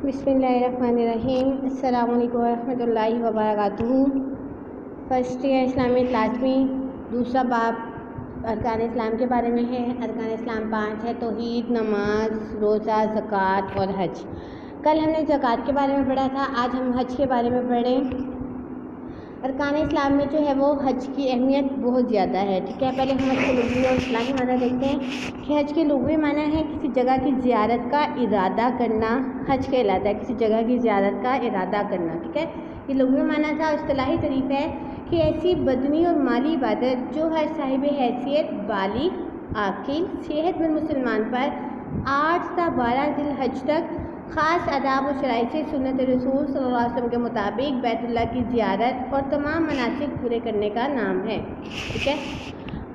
بسم اللہ الرحمن الرحیم۔ السلام علیکم ورحمۃ اللہ وبرکاتہ۔ فرسٹ ایئر اسلامیہ لازمی دوسرا باب ارکان اسلام کے بارے میں ہے۔ ارکان اسلام 5 ہے: توحید، نماز، روزہ، زکوٰۃ اور حج۔ کل ہم نے زکوٰۃ کے بارے میں پڑھا تھا، آج ہم حج کے بارے میں پڑھیں۔ ارکان اسلام میں جو ہے وہ حج کی اہمیت بہت زیادہ ہے، ٹھیک ہے۔ پہلے ہم حج کے لغوی اور اصطلاحی معنی دیکھتے ہیں کہ حج کے لغوی معنی ہے کسی جگہ کی زیارت کا ارادہ کرنا، حج کہلاتا ہے کسی جگہ کی زیارت کا ارادہ کرنا، ٹھیک ہے، یہ لغوی معنی تھا۔ اصطلاحی تعریف ہے کہ ایسی بدنی اور مالی عبادت جو ہر صاحب حیثیت بالغ عاقل صحت مند مسلمان پر 8 تا 12 ذی الحج تک خاص آداب و شرائط سے سنت رسول صلی اللہ علیہ وسلم کے مطابق بیت اللہ کی زیارت اور تمام مناسک پورے کرنے کا نام ہے، ٹھیک ہے۔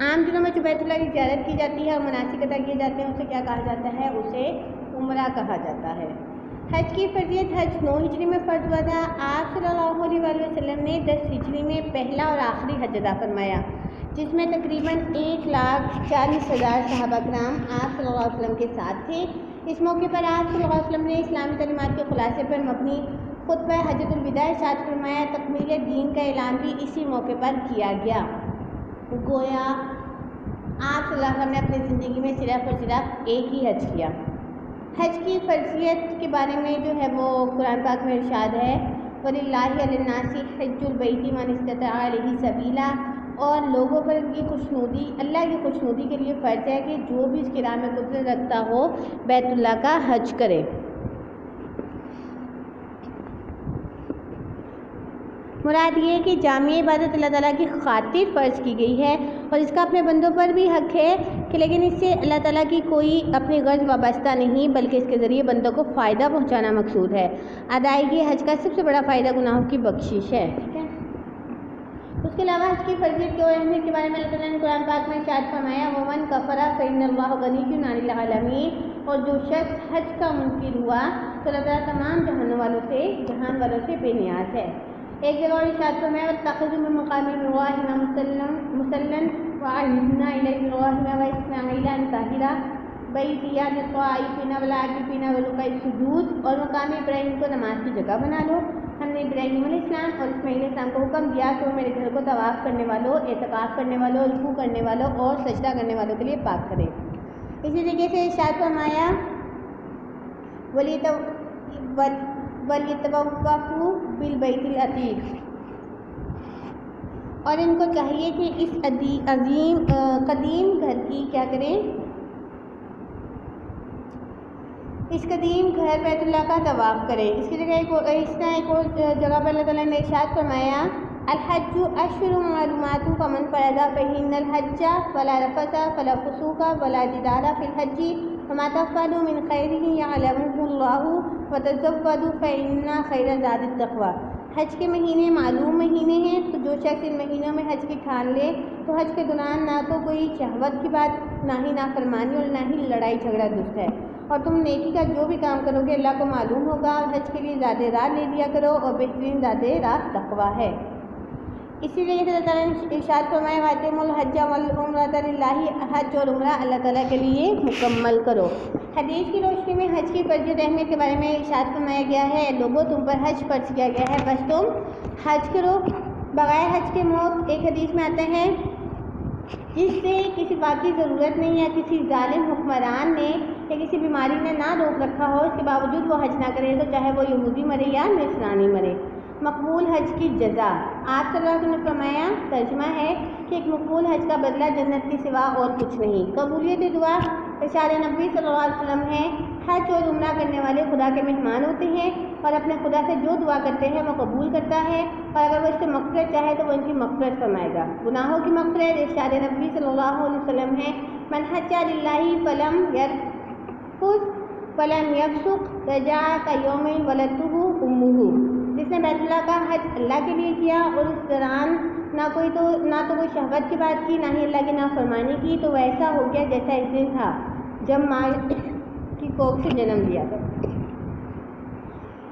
عام دنوں میں جو بیت اللہ کی زیارت کی جاتی ہے اور مناسک ادا کیے جاتے ہیں اسے کیا کہا جاتا ہے؟ اسے عمرہ کہا جاتا ہے۔ حج کی فرضیت: حج 9 ہجری میں فرض ہوا تھا۔ آپ صلی اللہ علیہ وسلم نے 10 ہجری میں پہلا اور آخری حج ادا فرمایا، جس میں تقریباً 1,40,000 صحابہ کرام آپ صلی اللہ علیہ وسلم کے ساتھ تھے۔ اس موقع پر آپ صلی اللہ علیہ وسلم نے اسلامی تعلیمات کے خلاصے پر مبنی خطبہ حجۃ الوداع ارشاد فرمایا۔ تکمیل دین کا اعلان بھی اسی موقع پر کیا گیا۔ گویا آپ صلی اللہ علیہ وسلم نے اپنی زندگی میں صرف اور صرف ایک ہی حج کیا۔ حج کی فرضیت کے بارے میں جو ہے وہ قرآن پاک میں ارشاد ہے: وَلِلَّهِ عَلَى النَّاسِ حِجُّ الْبَيْتِ مَنِ اسْتَطَاعَ إِلَيْهِ سَبِيلًا، اور لوگوں پر ان کی خوشنودی، اللہ کی خوشنودی کے لیے فرض ہے کہ جو بھی اس کی راہ میں قدرت رکھتا ہو بیت اللہ کا حج کرے۔ مراد یہ ہے کہ جامع عبادت اللہ تعالیٰ کی خاطر فرض کی گئی ہے اور اس کا اپنے بندوں پر بھی حق ہے کہ لیکن اس سے اللہ تعالیٰ کی کوئی اپنی غرض وابستہ نہیں، بلکہ اس کے ذریعے بندوں کو فائدہ پہنچانا مقصود ہے۔ ادائیگی حج کا سب سے بڑا فائدہ گناہوں کی بخشش ہے، ٹھیک ہے۔ اس کے علاوہ حج کی فرضیت اور اہمیت کے بارے میں اللہ تعالیٰ نے قرآن پاک میں ارشاد فرمایا: وَمَنْ كَفَرَ فَإِنَّ اللَّهَ غَنِيٌّ عَنِ الْعَالَمِينَ، اور جو شخص حج کا منکر ہوا تو اللہ تعالیٰ تمام جہان والوں سے بے نیاز ہے۔ ایک جگہ اور ارشاد فرمایا: وَاتَّخَذُوا مِن مَّقَامِ إِبْرَاهِيمَ مُصَلًّى وَعَهِدْنَا إِلَىٰ إِبْرَاهِيمَ وَإِسْمَاعِيلَ أَن طَهِّرَ بَيْتِيَ لِلطَّائِفِينَ وَالْعَاكِفِينَ وَرُكَعِ السُّجُودِ، اور مقام ابراہیم کو نماز کی جگہ بنا لو۔ ہم نے ابراہیم علیہ السلام اور اسماعیل علیہ السلام کو حکم دیا کہ وہ میرے گھر کو طواف کرنے والوں، اعتکاف کرنے والوں، رکوع کرنے والوں اور سجدہ کرنے والوں کے لیے پاک کریں۔ اسی طریقے سے ارشاد فرمایا: وَلْيَطَوَّفُوا بِالْبَيْتِ الْعَتِيقِ، اور ان کو چاہیے کہ اس قدیم گھر کی کیا کریں؟ اس قدیم گھر بیت اللہ کا طواف کریں۔ اس کی جگہ ایک اور جگہ پر اللہ تعالیٰ نے ارشاد فرمایا: الحج اشہر معلومات فمن فرض فیہن الحج فلا رفث ولا فسوق ولا جدال فی الحج وما تفعلوا من خیر یعلمہ اللہ وتزودوا فإن خیر الزاد التقوی۔ حج کے مہینے معلوم مہینے ہیں، تو جو شخص ان مہینوں میں حج کی ٹھان لے تو حج کے دوران نہ تو کوئی شہوت کی بات، نہ ہی نافرمانی اور نہ ہی لڑائی جھگڑا درست ہے، اور تم نیکی کا جو بھی کام کرو گے اللہ کو معلوم ہوگا، اور حج کے لیے زیادہ راہ لے دیا کرو اور بہترین زیادہ راہ تقویٰ ہے۔ اسی لیے اللہ تعالیٰ نے ارشاد فرمایا: وَأَتِمُّوا الْحَجَّ وَالْعُمْرَةَ لِلَّهِ، حج اور عمرہ اللہ تعالیٰ کے لیے مکمل کرو۔ حدیث کی روشنی میں حج کی فرضیت اہمیت کے بارے میں ارشاد فرمایا گیا ہے: لوگوں تم پر حج فرض کیا گیا ہے، بس تم حج کرو۔ بغیر حج کے موت ایک حدیث میں آتا ہے جس سے کسی بات کی ضرورت نہیں ہے، کسی ظالم حکمران نے یا کسی بیماری نے نہ روک رکھا ہو، اس کے باوجود وہ حج نہ کرے تو چاہے وہ یہودی مرے یا نصرانی مرے۔ مقبول حج کی جزا: آپ صلی اللہ علیہ وسلم نے فرمایا، ترجمہ ہے کہ ایک مقبول حج کا بدلہ جنت کے سوا اور کچھ نہیں۔ قبولیت دعا: ارشاد نبی صلی اللہ علیہ وسلم ہے: حج اور عمرہ کرنے والے خدا کے مہمان ہوتے ہیں اور اپنے خدا سے جو دعا کرتے ہیں وہ قبول کرتا ہے، اور اگر وہ اس سے مغفرت چاہے تو وہ ان کی مغفرت فرمائے گا۔ گناہوں کی مغفرت: ارشاد نبی صلی اللہ علیہ وسلم ہے: من حج للہ فلم یرفث ولم یفسق رجع کیوم ولدتہ امہ، جس نے بیت اللہ کا حج اللہ کے لیے کیا اور اس دوران نہ تو کوئی شہوت کی بات کی، نہ ہی اللہ کی نافرمانی کی، تو ویسا ہو گیا جیسا اس دن تھا جب ماں کی کوکھ سے جنم لیا تھا۔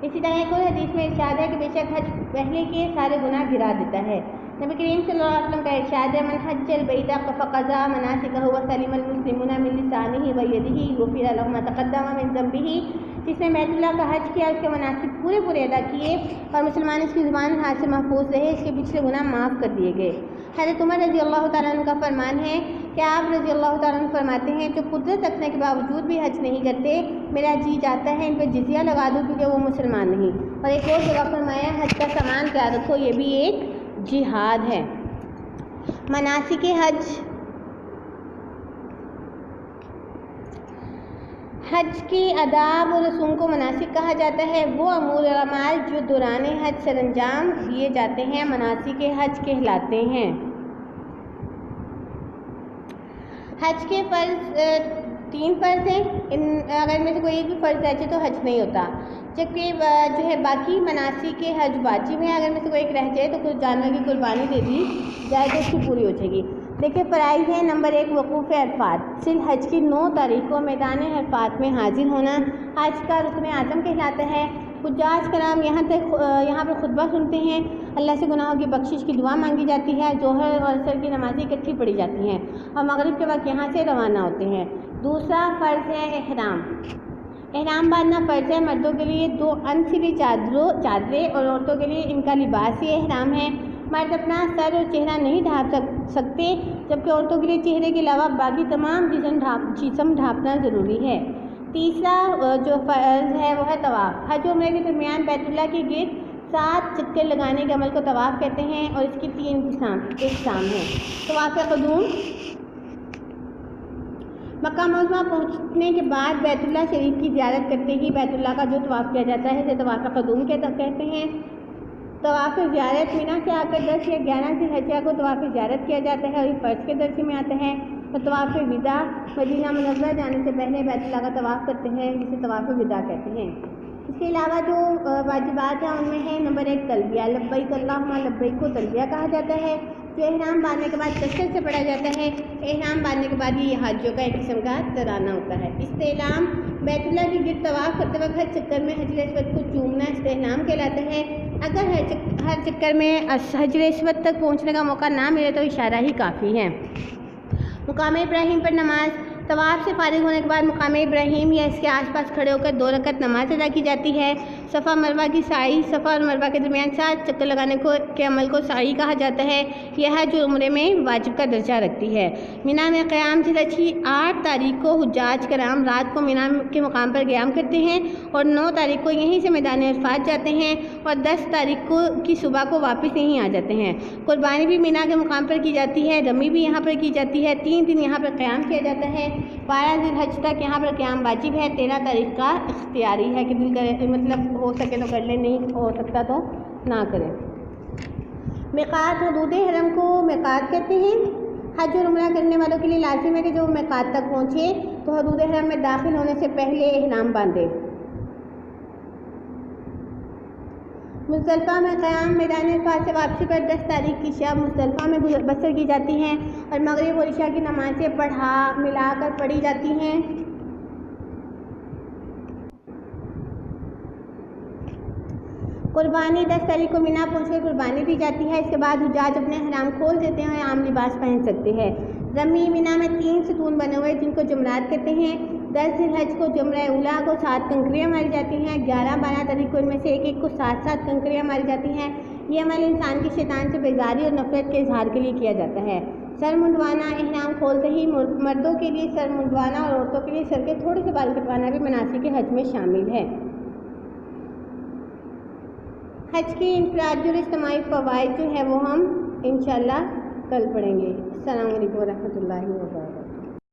اسی طرح ایک اور حدیث میں ارشاد ہے کہ بے شک حج پہلے کے سارے گناہ گرا دیتا ہے۔ نبی کریم صلی اللہ علیہ وسلم کا ارشاد ہے: من حج البیت فقضى مناسکہ وسلم المسلمون من لسانہ ویدہ غفر له ما تقدم من ذنبہ۔ جس نے بیت اللہ کا حج کیا، اس کے مناسب پورے ادا کیے اور مسلمان اس کی زبان ہاتھ سے محفوظ رہے، اس کے پچھلے گناہ معاف کر دیے گئے۔ حضرت عمر رضی اللہ تعالیٰ عنہ کا فرمان ہے کہ آپ رضی اللہ تعالیٰ عنہ فرماتے ہیں، جو قدرت رکھنے کے باوجود بھی حج نہیں کرتے، میرا جی چاہتا ہے ان پہ جزیہ لگا دوں کیونکہ وہ مسلمان نہیں۔ اور ایک اور جگہ فرمایا حج کا سامان تیار رکھو، یہ بھی ایک جہاد ہے۔ مناسک حج، حج کے آداب و رسوم کو مناسک کہا جاتا ہے، وہ امور و اعمال جو دوران حج سر انجام دیے جاتے ہیں مناسک حج کہلاتے ہیں۔ حج کے فرض 3 فرض ہیں، اگر ان میں سے کوئی ایک بھی فرض رہ جائے تو حج نہیں ہوتا، جبکہ جو ہے باقی مناسک حج واجب ہیں، اگر ان میں سے کوئی ایک رہ جائے تو کچھ جانور کی قربانی دے دی جائے تو اس کی پوری ہو جائے گی۔ دیکھیں فرائض ہیں، نمبر 1 وقوف عرفات، صرف حج کی 9 تاریخ کو میدان عرفات میں حاضر ہونا حج کا رکن اعظم کہلاتا ہے۔ حجاج کرام یہاں پر خطبہ سنتے ہیں، اللہ سے گناہوں کی بخشش کی دعا مانگی جاتی ہے، ظہر اور عصر کی نمازیں اکٹھی پڑھی جاتی ہیں اور مغرب کے وقت یہاں سے روانہ ہوتے ہیں۔ دوسرا فرض ہے احرام، احرام باندھنا فرض ہے، مردوں کے لیے 2 انسلی چادریں اور عورتوں کے لیے ان کا لباس ہی احرام ہے۔ مرد اپنا سر اور چہرہ نہیں ڈھانپ سکتے، جبکہ عورتوں کے لیے چہرے کے علاوہ باقی تمام جسم ڈھانپنا ضروری ہے۔ تیسرا جو فرض ہے وہ ہے طواف، حج و عمرے کے درمیان بیت اللہ کے گرد 7 چکر لگانے کے عمل کو طواف کہتے ہیں اور اس کی 3 اقسام ہیں۔ طواف قدوم، مکہ معظمہ پہنچنے کے بعد بیت اللہ شریف کی زیارت کرتے ہی بیت اللہ کا جو طواف کیا جاتا ہے اسے طواف قدوم کہتے ہیں۔ طواف زیارت مینا سے آ کر 10 یا 11 ذی الحجہ کو طواف زیارت کیا جاتا ہے اور یہ فرض کے درجے میں آتا ہے۔ اور طواف وداع، مدینہ منورہ جانے سے پہلے بیت اللہ کا طواف کرتے ہیں جسے طواف وداع کہتے ہیں۔ اس کے علاوہ جو واجبات ہیں ان میں ہے نمبر 1 تلبیہ، لبیک اللہم لبیک کو تلبیہ کہا جاتا ہے، جو احرام باندھنے کے بعد کثرت سے پڑھا جاتا ہے۔ احرام باندھنے کے بعد یہ حاجیوں کا ایک قسم کا ترانہ ہوتا ہے۔ استعلام، بیت اللہ کے گرد طواف کرتے وقت ہر چکر میں حجر اسود کو چومنا استعلام کہلاتا ہے۔ اگر ہر چکر میں حجر اسود تک پہنچنے کا موقع نہ ملے تو اشارہ ہی کافی ہے۔ مقام ابراہیم پر نماز، طواف سے فارغ ہونے کے بعد مقام ابراہیم یا اس کے آس پاس کھڑے ہو کر 2 رکعت نماز ادا کی جاتی ہے۔ صفا مروہ کی سعی، صفا اور مروہ کے درمیان 7 چکر لگانے کے عمل کو سعی کہا جاتا ہے، یہ حج اور عمرے میں واجب کا درجہ رکھتی ہے۔ مینا میں قیام، ذی الحجہ کی 8 تاریخ کو حجاج کرام رات کو مینا کے مقام پر قیام کرتے ہیں اور 9 تاریخ کو یہیں سے میدان عرفات جاتے ہیں اور 10 تاریخ کی صبح کو واپس یہیں آ جاتے ہیں۔ قربانی بھی مینا کے مقام پر کی جاتی ہے، رمی بھی یہاں پر کی جاتی ہے، 3 دن یہاں پر قیام کیا جاتا ہے۔ 12 ذی الحجہ تک یہاں پر قیام واجب ہے، 13 تاریخ کا اختیاری ہے کہ دل کرے مطلب ہو سکے تو کر لے، نہیں ہو سکتا تو نہ کرے۔ میقات، حدود حرم کو میقات کہتے ہیں۔ حج اور عمرہ کرنے والوں کے لیے لازم ہے کہ جو میقات تک پہنچے تو حدود حرم میں داخل ہونے سے پہلے احرام باندھے۔ مزدلفہ میں قیام، میدان عرفات سے واپسی پر 10 تاریخ کی شب مزدلفہ میں بسر کی جاتی ہیں اور مغرب اور عشاء کی نمازیں ملا کر پڑھی جاتی ہیں۔ قربانی 10 تاریخ کو مینا پہنچ کر قربانی دی جاتی ہے، اس کے بعد حجاج اپنے احرام کھول دیتے ہیں اور عام لباس پہن سکتے ہیں۔ رمی، مینا میں 3 ستون بنے ہوئے جن کو جمرات کہتے ہیں۔ 10 ذی الحجہ کو جمرہ اولیٰ کو 7 کنکریاں ماری جاتی ہیں، 11-12 تاریخ کو ان میں سے ایک کو 7 کنکریاں ماری جاتی ہیں۔ یہ عمل انسان کی شیطان سے بیزاری اور نفرت کے اظہار کے لیے کیا جاتا ہے۔ سر منڈوانا، احرام کھولتے ہی مردوں کے لیے سر منڈوانا اور عورتوں کے لیے سر کے تھوڑے سے بال کٹوانا بھی مناسک حج میں شامل ہے۔ حج کی انفرادی اور اجتماعی فوائد جو ہے وہ ہم انشاءاللہ کل پڑھیں گے۔ السلام علیکم ورحمۃ اللہ وبرکاتہ۔